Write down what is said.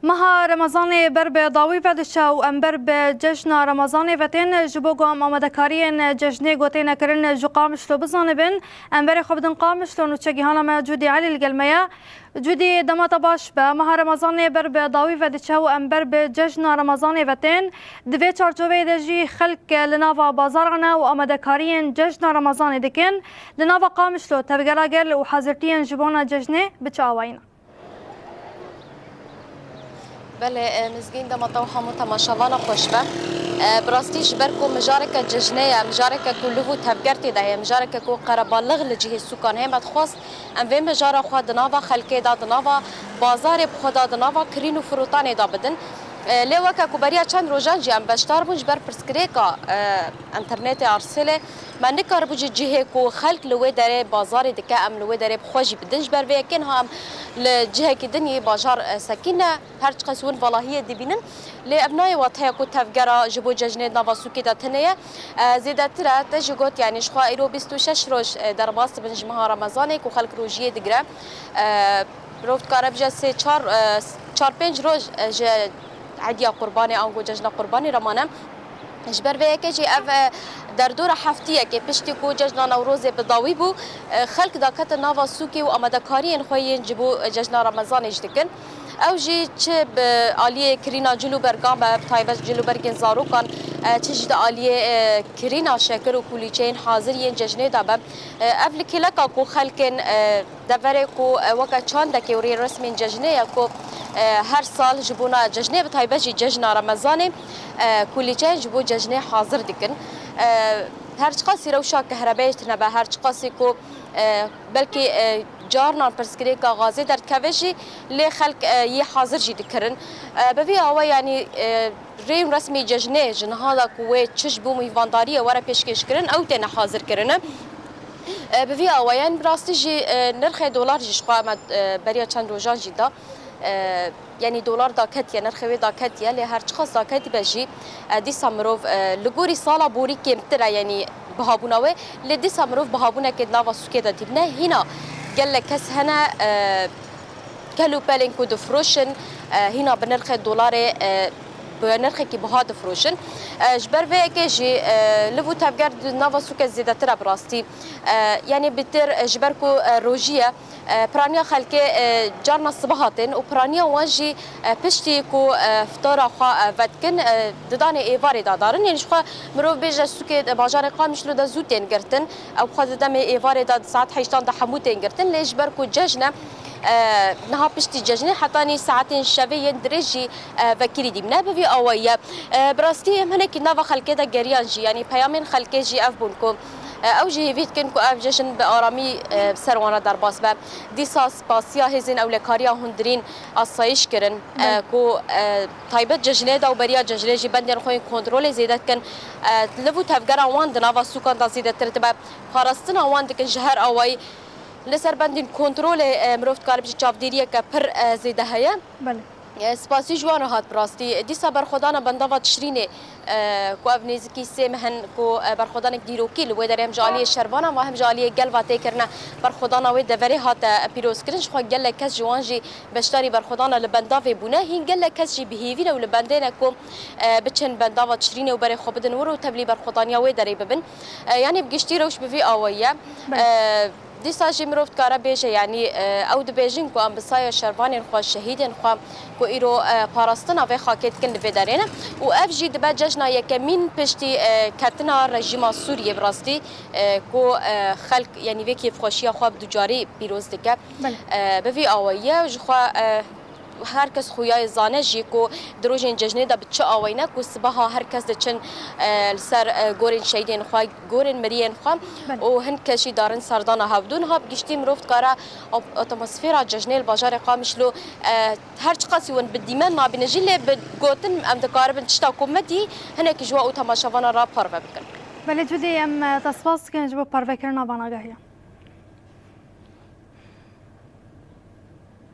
مها رمضان بر ضاوی ودشا و ام بر جشن رمضان وتن جبو قام آمدکارین جشنی گوتین کرن جو قامشلو بزانه بن ام بر خبدن قامشلو نوچگیهانا ما جودی علی القلمیا جودی دمات باش به مها رمضان بر ضاوی ودشا و ام بر جشن رمضان وتن دوی چارچوبه دجی خلق لناوا بازارنا و آمدکارین جشن رمضان دکن لناوا قامشلو تبگراگل و حاضرتین جبونا جشنی بچاوینا. بله مزگین دم طوحة متماشوانا خوشبه براستيش بركو مجاركة ججنية مجاركة كلهو تبقرتي ده مجاركة كو قربالغ لجهه السكان هم بتخواست ام في مجارة خوا دنافا خلقه دا دنافا بازار بخدا دنافا كرينو فروتاني دا بدن لي وكا كوبريا چند روزان جي ام بشتار بوج بر پرسكريكا انترنت ارسله ما نكر بوج جهه كو خلق لوي دره بازار دكا ام لوي دره بخوجي بدنج بر وكن هم لجهه كدني بازار سكينه هر قسون والله دبينن لابناء وطهي كو تفجرا جبو ججنه نافاسوكي دا تنيه زيدترا تجوت يعني شخوا ايرو 26 روز در باست بنج مها رمضان كو خلق روجيه دغرا روفت كاربجا 4 5 روز عديا قرباني او ججنا قرباني رمانه جبر به كجي اف در دور هفتيه که پشتی کو جشن نوروز بضاوی بو خلق داکت ناوا سوکی و آمدکاری خوین جبو جشن رمضان اجدکن او جی چه عالیه کرینا جلو برگان به تایبت جلو برگن زاروکان چه جد عالیه کرینا شکر و کولیچین حاضرین جشن دابه افل کلکا کو خلقن دوره کو وکا چند که وری رسمی جشنه کو هر سال جبونا جشنه به تایبت جشن رمضان کولیچین جبو جشن حاضر دکن هر چقاسی روشا کهربایی تنبه هر چقاسی کو بلکه جارنا پرسکری که غازی در کوشی لی خلق یه حاضر جی دکرن بوی آوا یعنی ریم رسمی جشنه جنها دا کوه چش بو میوانداری ورا پیشکش کرن او تن حاضر کرن بوی آوا یعنی براستی جی نرخ دلار جی شخوا بریا چند روزان جی دا يعني دولار داكتيا نرخوي داكتيا اللي هر شخص داكتي بجي دي سامروف لغوري صالا بوري كيمترا يعني بهابوناوي لدي سامروف بهابونا كدنا وسوكي دا تبنا هنا قال لك كس هنا كلو بالينكو دفروشن هنا بنرخ الدولار بنرخ كي بهاد فروشن جبر في كيجي لفو تبقر نافا سوكا زيادة ترى براستي يعني بتر جبركو روجية برانيا خلكي جارنا الصباحاتين وبرانيا واجي بشتي كو فطار خا فتكن دداني ايفاري دارن يعني شخا مرو بيجا سوكي باجار قامش لو دا زوتين قرتن او خا دمي ايفاري دا ساعات حيشتان دا حموتين قرتن ليش بركو ججنا نها بشتي ججني حتاني ساعتين شبيه درجي فكري دي منابه في اويا براستي هناك نافا خلكي دا جريانجي يعني بيامين خلكي جي اف بونكم او جي فيت كنكو اف جشن بارامي سروانا در باس با ديساس باسيا هزين او لكاريا هندرين اصايش كرن كو تايبت ججنه دا وبريا ججنه جي بندن خوين كنترول زيادت كن لفو تفجر وان دنافا سوكان دا زيادت ترتبه خارستنا وان دكن شهر اوي لسر بندن كنترول مروفت كاربج چافديريه كبر زيده هيا بله سپاسی جوان هات براستی دیسا برخودانا بنداوا تشرینه کو افنیزکی سمهن کو برخودان دیروکی لو درهم جالی شربانا و هم جالی گلوا تکرنا برخودانا و دوری هات پیروز کرنش خو گله کس جوانجی بشتاری برخودانا لبنداوی بونه هین گله کس جی بهیوی و لبندنا کو بچن بنداوا تشرینه و بر خو بدن ورو تبلی برخودانیا و دری ببن یعنی بگشتی روش بوی اویه دي ساجي مروفت كارا بيجي يعني او دبيجين كو ام بصايا شربانين خو شهيدين خو كو ايرو باراستنا في خاكيت كن فيدارين و اف جي دبا ججنا يكمين بشتي كاتنا رژيم سوريا براستي كو خلق يعني فيكي فخوشيا خو بدجاري بيروز دكا بفي اويا جو هر کس خویای زانه جی کو دروژن ججنه دا بچه آوینه کو صباح هر کس دچن سر گورن شیدین خوا گورن مرین خوا و هن کشی دارن سردان هفدون ها بگشتی مروفت کارا اتمسفیرا ججنه الباجار قامشلو هر چقاسی ون بدیمن ما بنجیل بگوتن ام دکاربن تشتا کومتی هنک جوا او تماشاوانا را پارو بکن بله جودی ام تصفاس کن جبو پارو کرنا باناگاهی